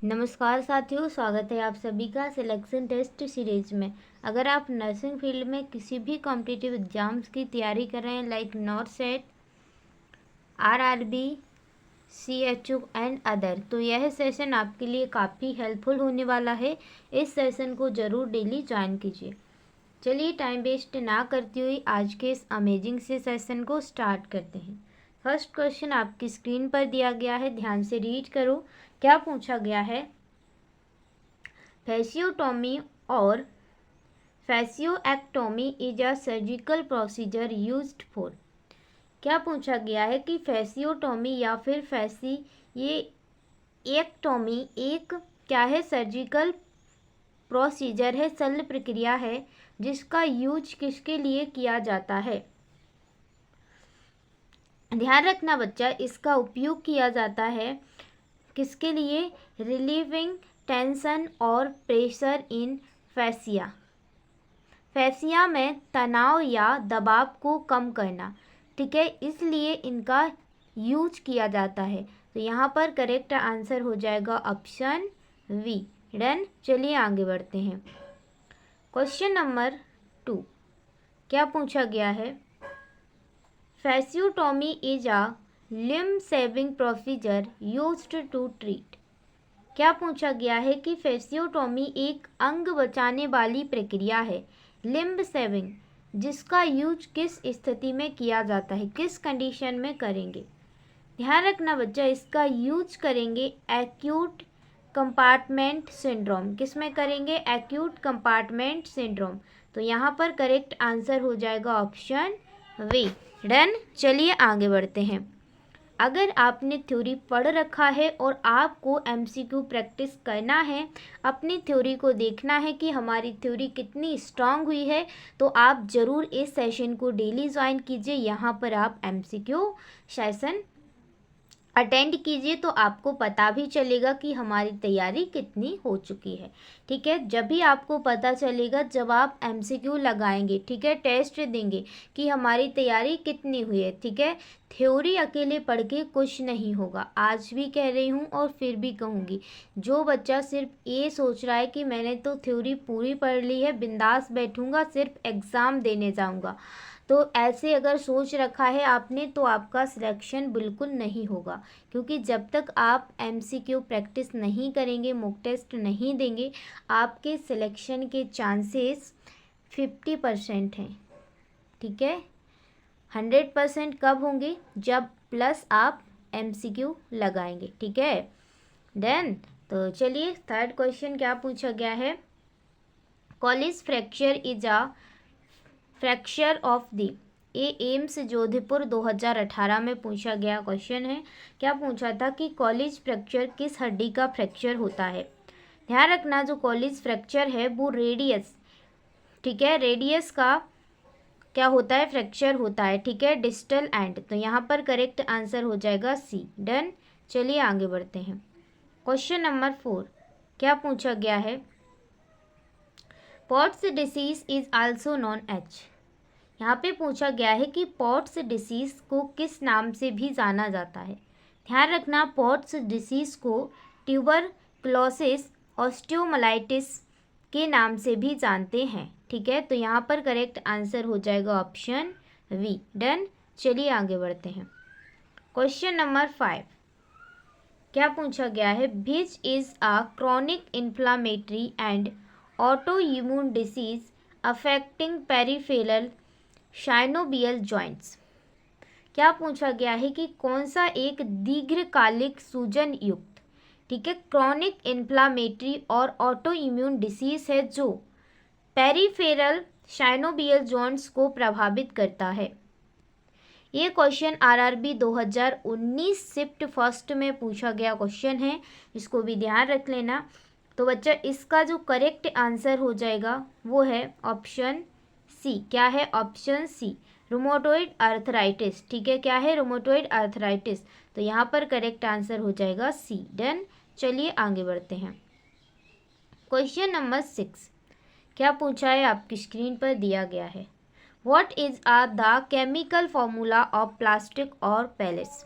नमस्कार साथियों, स्वागत है आप सभी का सिलेक्शन टेस्ट सीरीज में। अगर आप नर्सिंग फील्ड में किसी भी कॉम्पिटिटिव एग्जाम्स की तैयारी कर रहे हैं like not set, RRB, CHO and other, तो यह सेशन आपके लिए काफ़ी हेल्पफुल होने वाला है। इस सेशन को ज़रूर डेली ज्वाइन कीजिए। चलिए टाइम वेस्ट ना करती हुई आज के इस अमेजिंग से सेशन को स्टार्ट करते हैं। फर्स्ट क्वेश्चन आपकी स्क्रीन पर दिया गया है, ध्यान से रीड करो। क्या पूछा गया है? फैसियोटॉमी और fasciectomy is a surgical procedure used for. क्या पूछा गया है कि फैसियोटॉमी या फिर फैसियोएक्टोमी एक क्या है? सर्जिकल प्रोसीजर है, शल्य प्रक्रिया है, जिसका यूज किसके लिए किया जाता है? ध्यान रखना बच्चा, इसका उपयोग किया जाता है किसके लिए? रिलीविंग टेंशन और प्रेशर इन फैसिया। फैसिया में तनाव या दबाव को कम करना, ठीक है, इसलिए इनका यूज किया जाता है। तो यहाँ पर करेक्ट आंसर हो जाएगा ऑप्शन वी। डन। चलिए आगे बढ़ते हैं। क्वेश्चन नंबर 2 क्या पूछा गया है? Fasciotomy is a limb saving procedure used to treat. क्या पूछा गया है कि फैसियोटॉमी एक अंग बचाने वाली प्रक्रिया है, लिम्ब सेविंग, जिसका यूज किस स्थिति में किया जाता है, किस कंडीशन में करेंगे? ध्यान रखना बच्चा, इसका यूज करेंगे एक्यूट कंपार्टमेंट सिंड्रोम। किस में करेंगे? Acute compartment syndrome. तो यहाँ पर करेक्ट आंसर हो जाएगा ऑप्शन वी। डन। चलिए आगे बढ़ते हैं। अगर आपने थ्योरी पढ़ रखा है और आपको एमसीक्यू प्रैक्टिस करना है, अपनी थ्योरी को देखना है कि हमारी थ्योरी कितनी स्ट्रांग हुई है, तो आप ज़रूर इस सेशन को डेली ज्वाइन कीजिए। यहाँ पर आप एमसीक्यू सेशन अटेंड कीजिए तो आपको पता भी चलेगा कि हमारी तैयारी कितनी हो चुकी है। ठीक है, जब भी आपको पता चलेगा जब आप एमसीक्यू लगाएंगे, ठीक है, टेस्ट देंगे कि हमारी तैयारी कितनी हुई है। ठीक है, थ्योरी अकेले पढ़ के कुछ नहीं होगा। आज भी कह रही हूँ और फिर भी कहूँगी, जो बच्चा सिर्फ ये सोच रहा है कि मैंने तो थ्योरी पूरी पढ़ ली है, बिंदास बैठूँगा, सिर्फ एग्ज़ाम देने जाऊँगा, तो ऐसे अगर सोच रखा है आपने, तो आपका सिलेक्शन बिल्कुल नहीं होगा। क्योंकि जब तक आप एमसीक्यू प्रैक्टिस नहीं करेंगे, मॉक टेस्ट नहीं देंगे, आपके सिलेक्शन के चांसेस 50% हैं। ठीक है, 100% कब होंगे? जब प्लस आप एमसीक्यू लगाएंगे। ठीक है, देन तो चलिए थर्ड क्वेश्चन क्या पूछा गया है? College fracture is a fracture of the. ये एम्स जोधपुर 2018 में पूछा गया क्वेश्चन है। क्या पूछा था कि कॉलेज फ्रैक्चर किस हड्डी का फ्रैक्चर होता है? ध्यान रखना, जो कॉलेज फ्रैक्चर है वो रेडियस, ठीक है, रेडियस का क्या होता है? फ्रैक्चर होता है। ठीक है, डिस्टल एंड। तो यहाँ पर करेक्ट आंसर हो जाएगा सी। डन। चलिए आगे बढ़ते हैं। क्वेश्चन नंबर 4 क्या पूछा गया है? Pott's disease is also known as. यहाँ पे पूछा गया है कि पॉट्स डिसीज को किस नाम से भी जाना जाता है? ध्यान रखना, पॉट्स डिसीज को ट्यूबरक्लोसिस, ऑस्टियोमाइलिटिस के नाम से भी जानते हैं। ठीक है, तो यहाँ पर करेक्ट आंसर हो जाएगा ऑप्शन वी। डन। चलिए आगे बढ़ते हैं। क्वेश्चन नंबर 5 क्या पूछा गया है? Which is a chronic inflammatory and autoimmune disease affecting peripheral synovial joints. क्या पूछा गया है कि कौन सा एक दीर्घकालिक सूजन युक्त, ठीक है, क्रॉनिक इन्फ्लामेटरी और ऑटो इम्यून डिसीज है जो पेरिफेरल शाइनोबियल जॉइंट्स को प्रभावित करता है? ये क्वेश्चन आरआरबी 2019 शिफ्ट फर्स्ट में पूछा गया क्वेश्चन है, इसको भी ध्यान रख लेना। तो बच्चा इसका जो करेक्ट आंसर हो जाएगा वो है ऑप्शन सी। क्या है? Option C, rheumatoid arthritis. ठीक है, क्या है? Rheumatoid arthritis. तो यहाँ पर करेक्ट आंसर हो जाएगा सी। डन। चलिए आगे बढ़ते हैं। क्वेश्चन नंबर 6 क्या पूछा है? आपकी स्क्रीन पर दिया गया है। What is the chemical formula of plastic और पैलेस।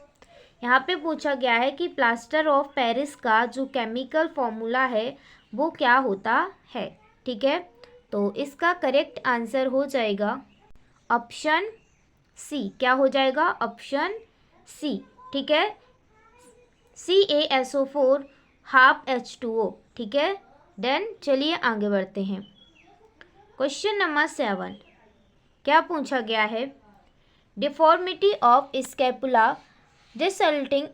यहाँ पे पूछा गया है कि प्लास्टर ऑफ पेरिस का जो केमिकल फॉर्मूला है वो क्या होता है। ठीक है, तो इसका करेक्ट आंसर हो जाएगा ऑप्शन सी। क्या हो जाएगा? Option C. ठीक है, CaSO4 हाफ H2O। ठीक है, देन चलिए आगे बढ़ते हैं। क्वेश्चन नंबर 7 क्या पूछा गया है? Deformity of scapula resulting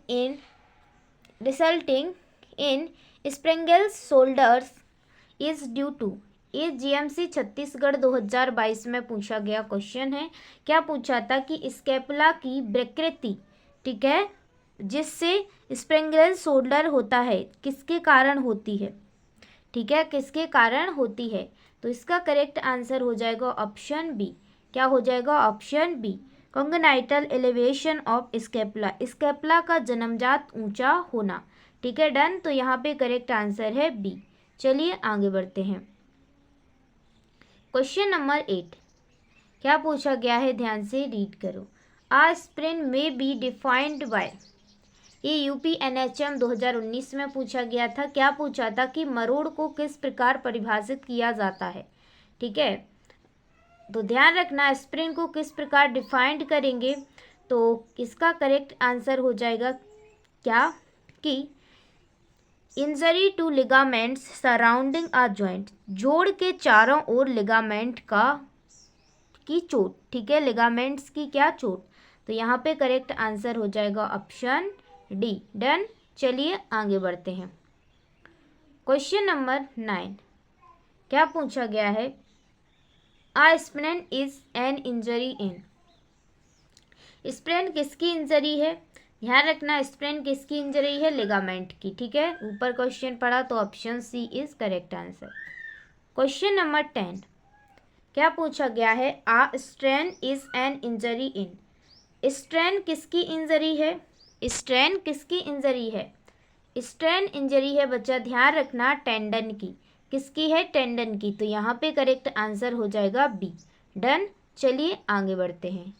in Sprengel's shoulders is due to. ये GMC छत्तीसगढ़ 2022 में पूछा गया क्वेश्चन है। क्या पूछा था कि स्कैपुला की विकृति, ठीक है, जिससे स्प्रिंगल शोल्डर होता है, किसके कारण होती है? ठीक है, किसके कारण होती है? तो इसका करेक्ट आंसर हो जाएगा ऑप्शन बी। क्या हो जाएगा? Option B, congenital elevation of scapula. Scapula का जन्मजात ऊंचा होना। ठीक है, डन। तो यहाँ पे करेक्ट आंसर है बी। चलिए आगे बढ़ते हैं। क्वेश्चन नंबर 8 क्या पूछा गया है? ध्यान से रीड करो। आ स्प्रिन में बी डिफाइंड बाय। ये UPNHM 2019 में पूछा गया था। क्या पूछा था कि मरोड़ को किस प्रकार परिभाषित किया जाता है? ठीक है, तो ध्यान रखना स्प्रिन को किस प्रकार डिफाइंड करेंगे। तो इसका करेक्ट आंसर हो जाएगा क्या कि injury to ligaments surrounding a joint. जोड़ के चारों ओर लिगामेंट की चोट। ठीक है, लिगामेंट्स की क्या चोट? तो यहाँ पे करेक्ट आंसर हो जाएगा ऑप्शन डी। डन। चलिए आगे बढ़ते हैं। क्वेश्चन नंबर 9 क्या पूछा गया है? A sprain is an injury in. Sprain किसकी इंजरी है? ध्यान रखना स्प्रेन किसकी इंजरी है? लिगामेंट की। ठीक है, ऊपर क्वेश्चन पढ़ा तो option C is correct answer. Question number 10 क्या पूछा गया है? A strain is an injury in. Strain किसकी इंजरी है? स्ट्रेन किसकी इंजरी है? स्ट्रेन इंजरी है बच्चा, ध्यान रखना टेंडन की। किसकी है? टेंडन की। तो यहाँ पे करेक्ट आंसर हो जाएगा बी। डन। चलिए आगे बढ़ते हैं।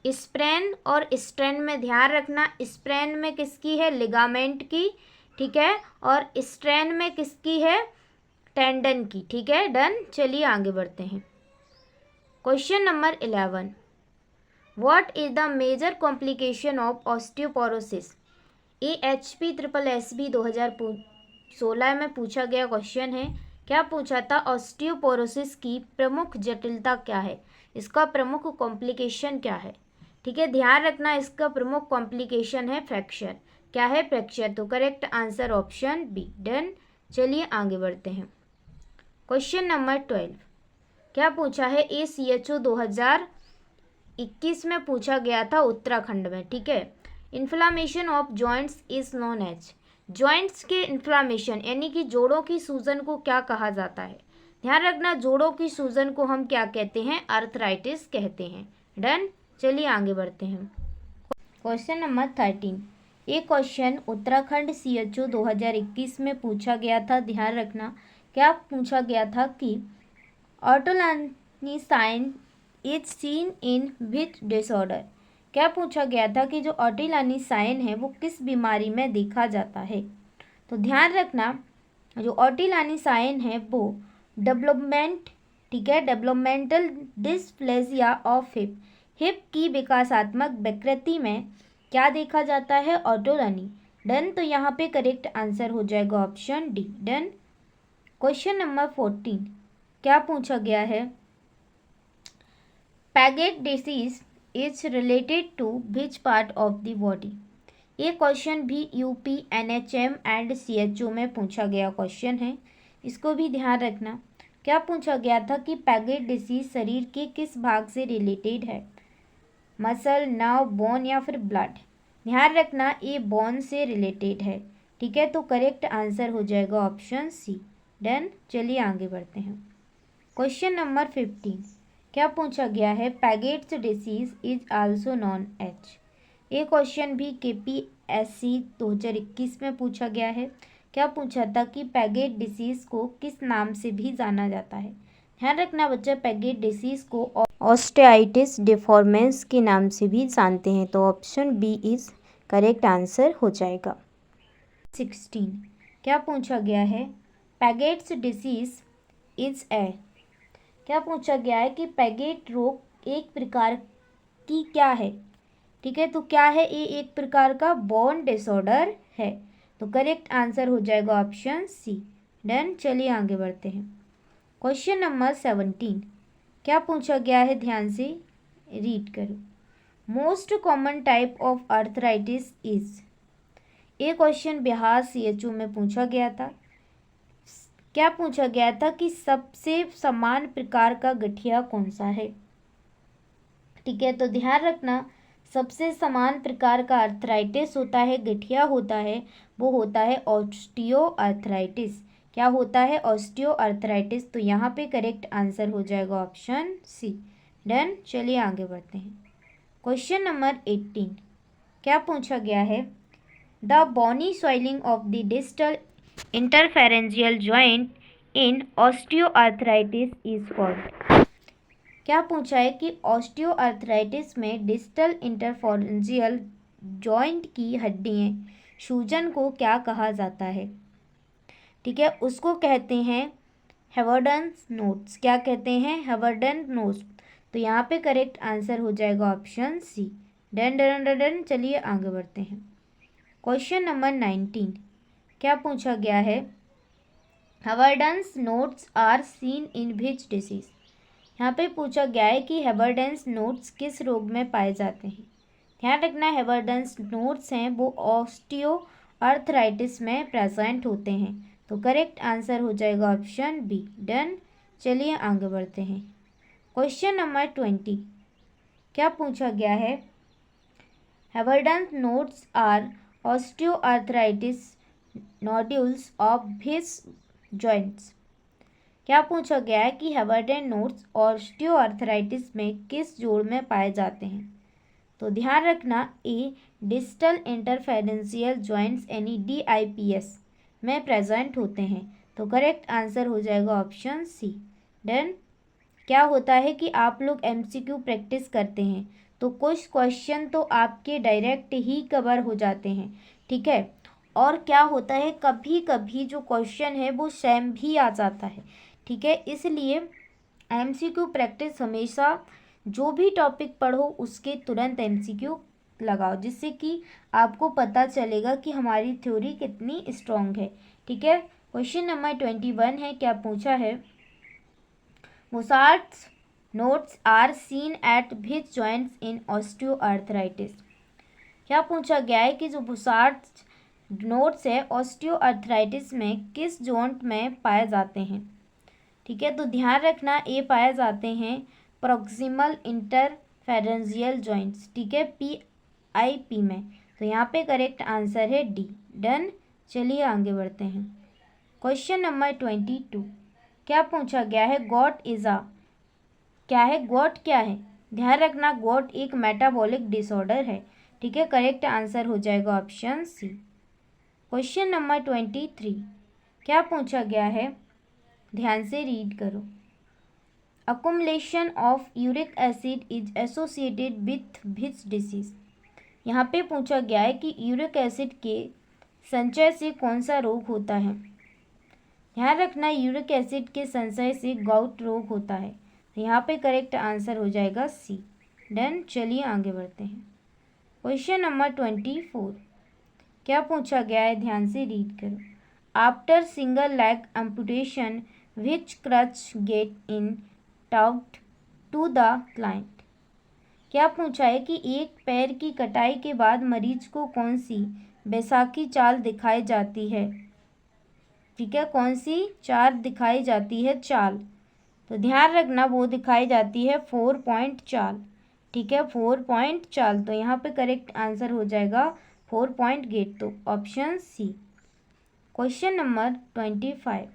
स्प्रेन और स्ट्रेन में ध्यान रखना, स्प्रेन में किसकी है? लिगामेंट की। ठीक है, और स्ट्रेन में किसकी है? टेंडन की। ठीक है, डन। चलिए आगे बढ़ते हैं। Question number 11 what is the major complication of osteoporosis. ये HPSSB 2016 में पूछा गया क्वेश्चन है। क्या पूछा था? ऑस्टियोपोरोसिस की प्रमुख जटिलता क्या है? इसका प्रमुख कॉम्प्लिकेशन क्या है? ठीक है, ध्यान रखना इसका प्रमुख कॉम्प्लिकेशन है फ्रैक्चर। क्या है? फ्रैक्चर। तो correct answer option B. Done. चलिए आगे बढ़ते हैं। क्वेश्चन नंबर 12 क्या पूछा है? ACHO 2021 में पूछा गया था उत्तराखंड में। ठीक है, inflammation of joints is known as. Joints के इन्फ्लामेशन यानी कि जोड़ों की सूजन को क्या कहा जाता है? ध्यान रखना जोड़ों की सूजन को हम क्या कहते हैं? आर्थराइटिस कहते हैं। डन। चलिए आगे बढ़ते हैं। क्वेश्चन नंबर 13 ये क्वेश्चन उत्तराखंड CHO 2021 में पूछा गया था। ध्यान रखना क्या पूछा गया था कि Ortolani sign is seen in which disorder. क्या पूछा गया था कि जो ऑटिलानी साइन है वो किस बीमारी में देखा जाता है? तो ध्यान रखना जो ऑटिलानी साइन है वो डेवलपमेंट, ठीक है, डेवलपमेंटल डिस्प्लेसिया ऑफ हिप की विकासात्मक विकृति में क्या देखा जाता है? ऑटोलानी। डन। तो यहाँ पे करेक्ट आंसर हो जाएगा option D. Done. Question number 14 क्या पूछा गया है? Paget disease is related to which part of the body. ये क्वेश्चन भी UPNHM एंड CHO में पूछा गया क्वेश्चन है। इसको भी ध्यान रखना। क्या पूछा गया था कि पैगेट डिसीज शरीर के किस भाग से रिलेटेड है? मसल, नर्व, बोन या फिर ब्लड? ध्यान रखना ये बोन से रिलेटेड है। ठीक है, तो करेक्ट आंसर हो जाएगा ऑप्शन सी। डन। चलिए आगे बढ़ते हैं। क्वेश्चन नंबर 15 क्या पूछा गया है? Paget's disease is also known as. ये क्वेश्चन भी KPSC 2021 में पूछा गया है। क्या पूछा था कि पैगेट डिसीज को किस नाम से भी जाना जाता है? ध्यान रखना बच्चा पैगेट डिसीज को ऑस्टियाइटिस डिफॉर्मेंस के नाम से भी जानते हैं। तो option B is correct answer हो जाएगा। 16 क्या पूछा गया है? पैगेट्स डिसीज इज ए, क्या पूछा गया है कि पैगेट रोग एक प्रकार की क्या है? ठीक है, तो क्या है ये? एक प्रकार का बोन डिसऑर्डर है। तो करेक्ट आंसर हो जाएगा ऑप्शन सी। डन, चलिए आगे बढ़ते हैं। क्वेश्चन नंबर 17 क्या पूछा गया है? ध्यान से रीड करो। Most common type of arthritis is, ये क्वेश्चन बिहार CHO में पूछा गया था। क्या पूछा गया था कि सबसे समान प्रकार का गठिया कौन सा है? ठीक है, तो ध्यान रखना, सबसे समान प्रकार का आर्थराइटिस होता है, गठिया होता है, वो होता है ऑस्टियो आर्थराइटिस। क्या होता है? Osteo arthritis. तो यहाँ पे करेक्ट आंसर हो जाएगा ऑप्शन सी। डन, चलिए आगे बढ़ते हैं। क्वेश्चन नंबर 18 क्या पूछा गया है? The bony swelling of the distal interphalangeal joint in osteoarthritis is called. क्या पूछा है कि ऑस्टियोआर्थराइटिस में डिस्टल इंटरफेरेंजियल जॉइंट की हड्डियां सूजन को क्या कहा जाता है? ठीक है, उसको कहते हैं हेवर्डन्स नोट्स। क्या कहते हैं? Heberden nodes. तो यहाँ पे करेक्ट आंसर हो जाएगा option C. Done done done done, चलिए आगे बढ़ते हैं। क्वेश्चन नंबर 19 क्या पूछा गया है? Heberden's nodes are seen in which disease. यहाँ पे पूछा गया है कि हेवर्डन्स नोट्स किस रोग में पाए जाते हैं? ध्यान रखना, हेवर्डन्स नोट्स हैं वो ऑस्टियो आर्थराइटिस में प्रेजेंट होते हैं। तो करेक्ट आंसर हो जाएगा ऑप्शन बी। डन, चलिए आगे बढ़ते हैं। क्वेश्चन नंबर 20 क्या पूछा गया है? Heberden's nodes are osteoarthritis nodules of his joints. क्या पूछा गया है कि हेवर्डन नोट्स ऑस्टियोआर्थराइटिस में किस जोड़ में पाए जाते हैं? तो ध्यान रखना, ए डिस्टल इंटरफेरेंशियल जॉइंट्स यानी DIPS में प्रेजेंट होते हैं। तो करेक्ट आंसर हो जाएगा ऑप्शन सी। डन, क्या होता है कि आप लोग MCQ प्रैक्टिस करते हैं तो कुछ क्वेश्चन तो आपके डायरेक्ट ही कवर हो जाते हैं। ठीक है, और क्या होता है कभी कभी जो क्वेश्चन है वो सेम भी आ जाता है। ठीक है, इसलिए MCQ प्रैक्टिस हमेशा जो भी टॉपिक पढ़ो उसके तुरंत MCQ लगाओ, जिससे कि आपको पता चलेगा कि हमारी थ्योरी कितनी स्ट्रॉन्ग है। ठीक है, क्वेश्चन नंबर 21 है। क्या पूछा है? Mozart's nodes are seen at which joints in osteoarthritis. क्या पूछा गया है कि जो मोसार्ट्स नोट्स है ऑस्टियोआर्थराइटिस में किस जॉइंट में पाए जाते हैं? ठीक है, तो ध्यान रखना, ये पाए जाते हैं प्रॉक्सिमल इंटरफेरेंजियल जॉइंट्स। ठीक है, PIP में। तो यहाँ पे करेक्ट आंसर है डी। डन, चलिए आगे बढ़ते हैं। क्वेश्चन नंबर 22 क्या पूछा गया है? गॉट इज अ, क्या है? गॉट क्या है? ध्यान रखना, गॉट एक मेटाबॉलिक डिसऑर्डर है। ठीक है, करेक्ट आंसर हो जाएगा ऑप्शन सी। क्वेश्चन नंबर 23 क्या पूछा गया है? ध्यान से रीड करो। Accumulation of uric acid is associated with which disease. यहाँ पे पूछा गया है कि यूरिक एसिड के संचय से कौन सा रोग होता है? ध्यान रखना, यूरिक एसिड के संचय से गाउट रोग होता है। तो यहाँ पे करेक्ट आंसर हो जाएगा सी। डन, चलिए आगे बढ़ते हैं। क्वेश्चन नंबर 24 क्या पूछा गया है? ध्यान से रीड करो। After single leg amputation which crutch gait in taught to the client. क्या पूछा है कि एक पैर की कटाई के बाद मरीज को कौन सी बैसाखी चाल दिखाई जाती है? ठीक है, कौन सी चाल दिखाई जाती है? चाल। तो ध्यान रखना, वो दिखाई जाती है 4 पॉइंट चाल। ठीक है, 4 पॉइंट चाल। तो यहाँ पे करेक्ट आंसर हो जाएगा 4 पॉइंट गेट। तो ऑप्शन सी। क्वेश्चन नंबर 25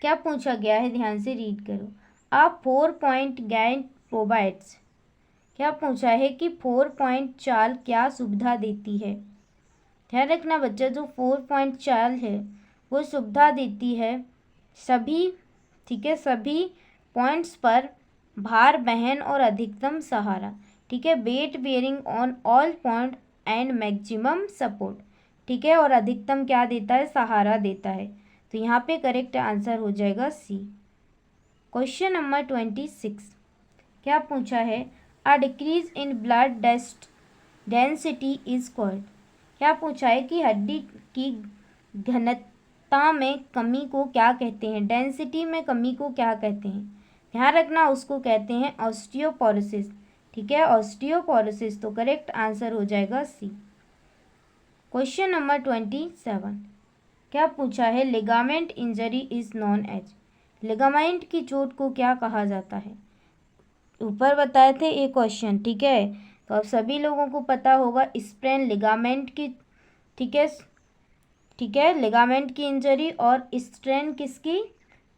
क्या पूछा गया है? ध्यान से रीड करो। आप 4 पॉइंट गैंट प्रोवाइड्स। क्या पूछा है कि 4 पॉइंट चाल क्या सुविधा देती है? ध्यान रखना बच्चा, जो 4 पॉइंट चाल है वो सुविधा देती है सभी, ठीक है, सभी पॉइंट्स पर भार वहन और अधिकतम सहारा। ठीक है, weight bearing on all point and maximum support, ठीक है, और अधिकतम क्या देता है, सहारा देता है। तो यहाँ पे करेक्ट आंसर हो जाएगा सी। क्वेश्चन नंबर 26 क्या पूछा है, a decrease in blood density is called. क्या पूछा है कि हड्डी की घनत्व में कमी को क्या कहते हैं, डेंसिटी में कमी को क्या कहते हैं। ध्यान रखना, उसको कहते हैं ऑस्टियोपोरोसिस, ठीक है, ऑस्टियोपोरोसिस। तो करेक्ट आंसर हो जाएगा सी। क्वेश्चन नंबर 27 क्या पूछा है, ligament injury is known as. Ligament की चोट को क्या कहा जाता है। ऊपर बताए थे एक क्वेश्चन, ठीक है, तो अब सभी लोगों को पता होगा स्प्रेन लिगामेंट की, ठीक है, ठीक है, लिगामेंट की इंजरी, और स्ट्रेन किसकी,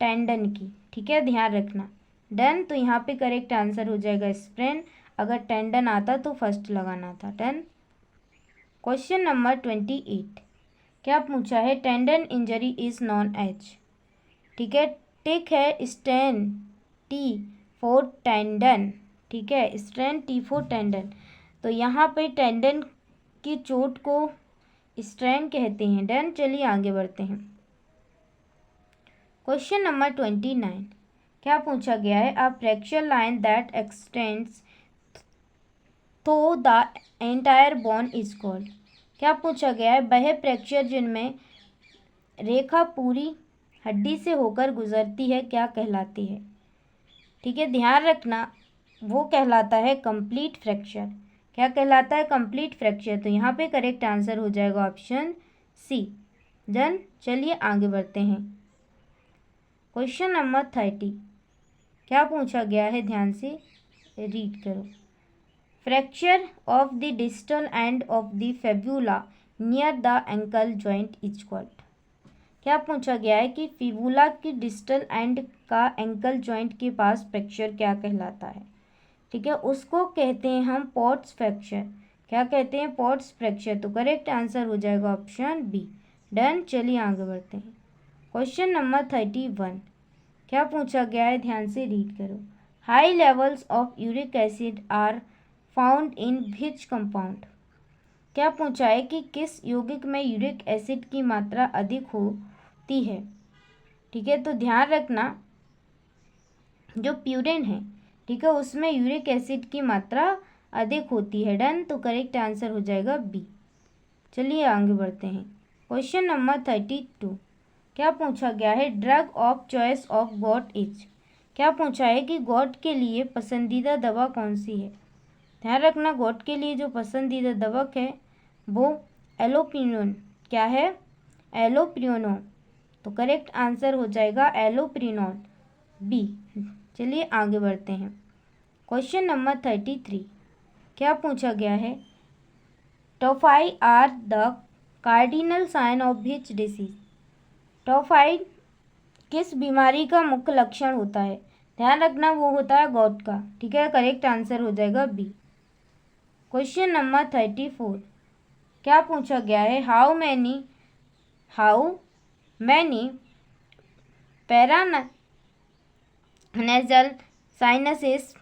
टेंडन की, ठीक है, ध्यान रखना। डन, तो यहाँ पे करेक्ट आंसर हो जाएगा स्प्रेन, अगर टेंडन आता तो फर्स्ट लगाना था। डन। क्वेश्चन नंबर 28 क्या पूछा है, tendon injury is known as, ठीक है, टिक है स्टेन टी फॉर टेंडन, ठीक है, स्ट्रेन टी फॉर टेंडन। तो यहाँ पे टेंडन की चोट को स्ट्रेन कहते हैं। डन, चलिए आगे बढ़ते हैं। क्वेश्चन नंबर 29 क्या पूछा गया है, a fracture line that extends to the entire bone is called. क्या पूछा गया है, वह फ्रैक्चर जिनमें रेखा पूरी हड्डी से होकर गुजरती है क्या कहलाती है, ठीक है, ध्यान रखना, वो कहलाता है कंप्लीट फ्रैक्चर। क्या कहलाता है, कंप्लीट फ्रैक्चर। तो यहाँ पे करेक्ट आंसर हो जाएगा ऑप्शन सी। डन, चलिए आगे बढ़ते हैं। क्वेश्चन नंबर 30 क्या पूछा गया है, ध्यान से रीड करो। Fracture of the distal end of the fibula near the ankle joint is called. क्या पूछा गया है कि फिबुला की डिस्टल एंड का एंकल जॉइंट के पास फ्रैक्चर क्या कहलाता है, ठीक है, उसको कहते हैं हम पॉट्स फ्रैक्चर। क्या कहते हैं, पॉट्स फ्रैक्चर। तो करेक्ट आंसर हो जाएगा ऑप्शन बी। डन, चलिए आगे बढ़ते हैं। क्वेश्चन नंबर 31 क्या पूछा गया है, ध्यान से रीड करो। High levels of uric acid are found in which compound. क्या पूछा है कि किस यौगिक में यूरिक एसिड की मात्रा अधिक होती है, ठीक है, तो ध्यान रखना, जो प्यूरिन है, ठीक है, उसमें यूरिक एसिड की मात्रा अधिक होती है। डन, तो करेक्ट आंसर हो जाएगा बी। चलिए आगे बढ़ते हैं। क्वेश्चन नंबर 32 क्या पूछा गया है, drug of choice of got is. क्या पूछा है कि गॉट के लिए पसंदीदा दवा कौन सी है। ध्यान रखना, गॉट के लिए जो पसंदीदा दवा है वो एलोप्रिनोन, क्या है, एलोप्रिनोन। तो करेक्ट आंसर हो जाएगा एलोप्रिनोन, बी। चलिए आगे बढ़ते हैं। क्वेश्चन नंबर 33 क्या पूछा गया है, tophi are the cardinal sign of which disease. Tophi किस बीमारी का मुख्य लक्षण होता है। ध्यान रखना, वो होता है गॉट का, ठीक है, करेक्ट आंसर हो जाएगा बी। क्वेश्चन नंबर 34 क्या पूछा गया है, how many paranasal sinuses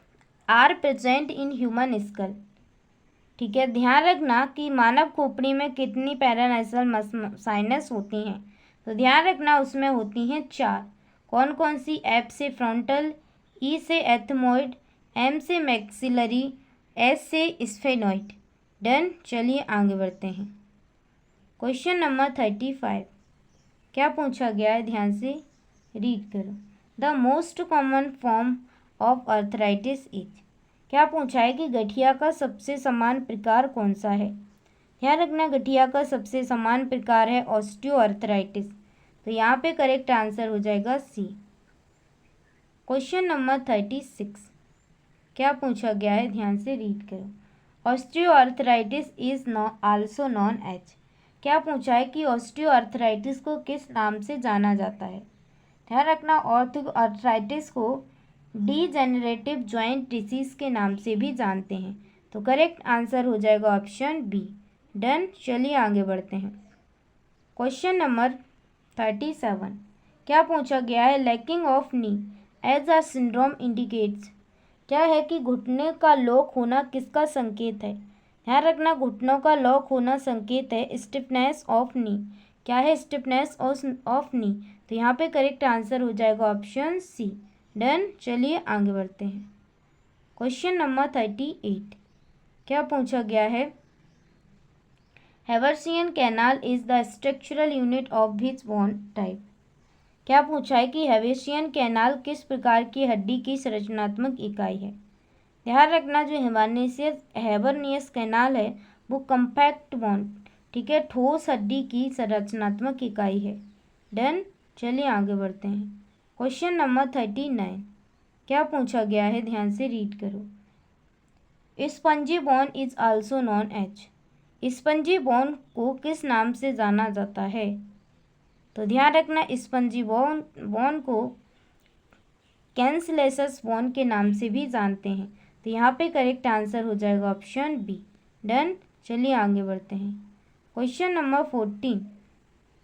are present in human skull. ठीक है, ध्यान रखना कि मानव खोपड़ी में कितनी पैरानेजल साइनस होती हैं। तो ध्यान रखना, उसमें होती हैं 4। कौन कौन सी, एफ से फ्रंटल, ई से एथमोइड, एम से मैक्सिलरी, एस से स्फेनोइड। डन, चलिए आगे बढ़ते हैं। क्वेश्चन नंबर 35 क्या पूछा गया है, ध्यान से रीड करो। The most common form of arthritis is. क्या पूछा है कि गठिया का सबसे समान प्रकार कौन सा है। ध्यान रखना, गठिया का सबसे समान प्रकार है ऑस्टियोआर्थराइटिस। तो यहाँ पे करेक्ट आंसर हो जाएगा सी। क्वेश्चन नंबर 36 क्या पूछा गया है, ध्यान से रीड करो। Osteoarthritis is also known as. क्या पूछा है कि ऑस्टियोआर्थराइटिस को किस नाम से जाना जाता है। ध्यान रखना, ऑस्टियोआर्थराइटिस को डीजेनरेटिव जॉइंट डिसीज के नाम से भी जानते हैं। तो करेक्ट आंसर हो जाएगा ऑप्शन बी। डन, चलिए आगे बढ़ते हैं। क्वेश्चन नंबर 37 क्या पूछा गया है, locking of knee as a syndrome indicates. क्या है कि घुटने का लॉक होना किसका संकेत है। ध्यान रखना घुटनों का लॉक होना संकेत है स्टिफनेस ऑफ नी। क्या है स्टिफनेस ऑफ नी? तो यहाँ पे करेक्ट आंसर हो जाएगा ऑप्शन सी। डन। चलिए आगे बढ़ते हैं। क्वेश्चन नंबर 38 क्या पूछा गया है? Haversian canal is the structural unit of which bone type. क्या पूछा है कि हेवर्सियन कैनाल किस प्रकार की हड्डी की संरचनात्मक इकाई है? ध्यान रखना जो हेबरनियस कैनाल है वो कम्पैक्ट बोन, ठीक है, ठोस हड्डी की संरचनात्मक इकाई है। डन। चलिए आगे बढ़ते हैं। क्वेश्चन नंबर 39 क्या पूछा गया है? ध्यान से रीड करो। Spongy bone is also known as. Spongy bone को किस नाम से जाना जाता है? तो ध्यान रखना स्पंजी बोन को कैंसलेसस बोन के नाम से भी जानते हैं। तो यहाँ पे करेक्ट आंसर हो जाएगा ऑप्शन बी। डन। चलिए आगे बढ़ते हैं। क्वेश्चन नंबर 14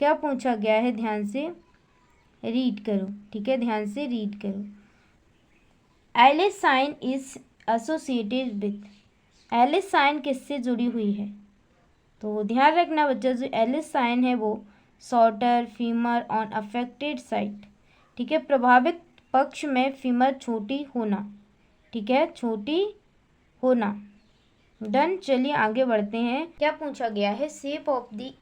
क्या पूछा गया है? ध्यान से रीड करो, ठीक है, ध्यान से रीड करो। Allis sign is associated with. Allis sign किससे जुड़ी हुई है? तो ध्यान रखना बच्चा जो एलिस साइन है वो shorter femur on affected site, ठीक है, प्रभावित पक्ष में फीमर छोटी होना, ठीक है, छोटी होना। डन। चलिए आगे बढ़ते हैं। क्या पूछा गया है? Shape of the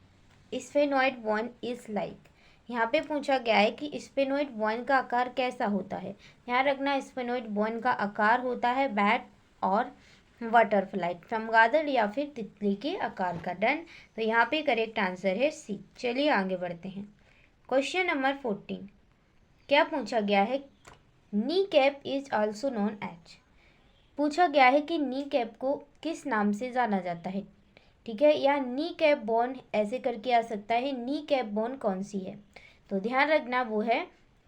sphenoid bone is like. यहाँ पे पूछा गया है कि स्फेनॉइड बोन का आकार कैसा होता है? ध्यान रखना स्फेनॉइड बोन का आकार होता है बैट और बटरफ्लाई, चमगादड़ या फिर तितली के आकार का। डन। तो यहाँ पे करेक्ट आंसर है सी। चलिए आगे बढ़ते हैं। क्वेश्चन नंबर 14 क्या पूछा गया है? Knee cap is also known as. पूछा गया है कि नी कैप को किस नाम से जाना जाता है, ठीक है, या नी कैप बोन ऐसे करके आ सकता है। नी कैप बोन कौन सी है? तो ध्यान रखना वो है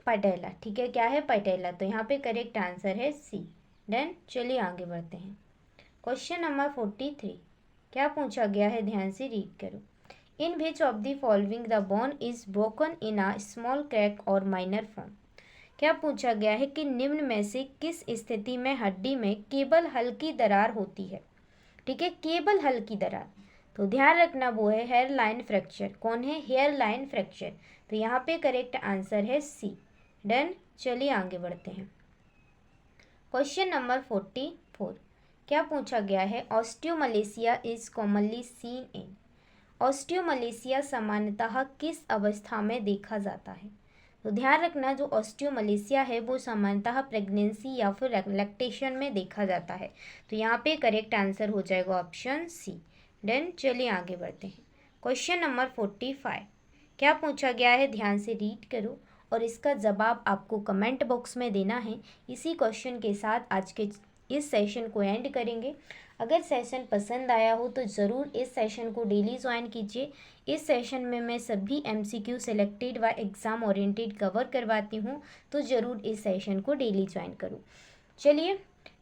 पैटेला, ठीक है, क्या है? पैटेला। तो यहाँ पे करेक्ट आंसर है सी। डन। चलिए आगे बढ़ते हैं। क्वेश्चन नंबर 43 क्या पूछा गया है? ध्यान से रीड करो। In which of the following the bone is broken in a small crack और माइनर फॉर्म। क्या पूछा गया है कि निम्न में से किस स्थिति में हड्डी में केवल हल्की दरार होती है, ठीक है, केवल हल्की दरार। तो ध्यान रखना वो है हेयर लाइन फ्रैक्चर। कौन है? Hairline fracture. तो यहाँ पे करेक्ट आंसर है सी। डन। चलिए आगे बढ़ते हैं। क्वेश्चन नंबर 44 क्या पूछा गया है? Osteomalacia is commonly seen in. Osteomalacia सामान्यतः किस अवस्था में देखा जाता है? तो ध्यान रखना जो ऑस्टियोमलेशिया है वो सामान्यतः प्रेगनेंसी या फिर लैक्टेशन में देखा जाता है। तो यहाँ पे करेक्ट आंसर हो जाएगा ऑप्शन सी। डन। चलिए आगे बढ़ते हैं। क्वेश्चन नंबर 45 क्या पूछा गया है? ध्यान से रीड करो और इसका जवाब आपको कमेंट बॉक्स में देना है। इसी क्वेश्चन के साथ आज के इस सेशन को एंड करेंगे। अगर सेशन पसंद आया हो तो ज़रूर इस सेशन को डेली ज्वाइन कीजिए। इस सेशन में मैं सभी MCQ सेलेक्टेड व एग्ज़ाम ओरिएंटेड कवर करवाती हूँ, तो ज़रूर इस सेशन को डेली ज्वाइन करूँ। चलिए,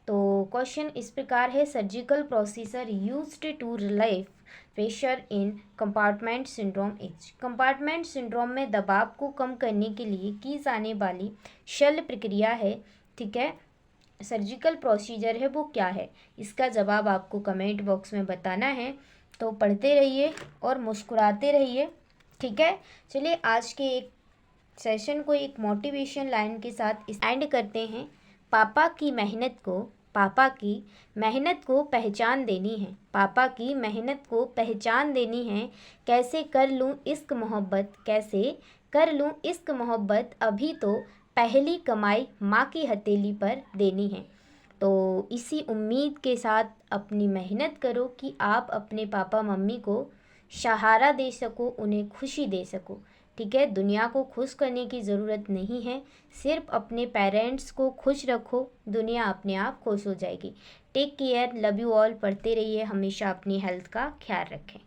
तो क्वेश्चन इस प्रकार है। Surgical procedure used to relieve pressure in compartment syndrome is. Compartment syndrome में दबाव को कम करने के लिए की जाने वाली शल्य प्रक्रिया है, ठीक है, सर्जिकल प्रोसीजर है वो क्या है? इसका जवाब आपको कमेंट बॉक्स में बताना है। तो पढ़ते रहिए और मुस्कुराते रहिए, ठीक है। चलिए आज के एक सेशन को एक मोटिवेशन लाइन के साथ एंड करते हैं। पापा की मेहनत को पहचान देनी है। पापा की मेहनत को पहचान देनी है। कैसे कर लूँ इश्क मोहब्बत अभी तो पहली कमाई माँ की हथेली पर देनी है। तो इसी उम्मीद के साथ अपनी मेहनत करो कि आप अपने पापा मम्मी को सहारा दे सको, उन्हें खुशी दे सको, ठीक है। दुनिया को खुश करने की ज़रूरत नहीं है, सिर्फ अपने पेरेंट्स को खुश रखो, दुनिया अपने आप खुश हो जाएगी। Take care, love you all. पढ़ते रहिए, हमेशा अपनी हेल्थ का ख्याल रखें।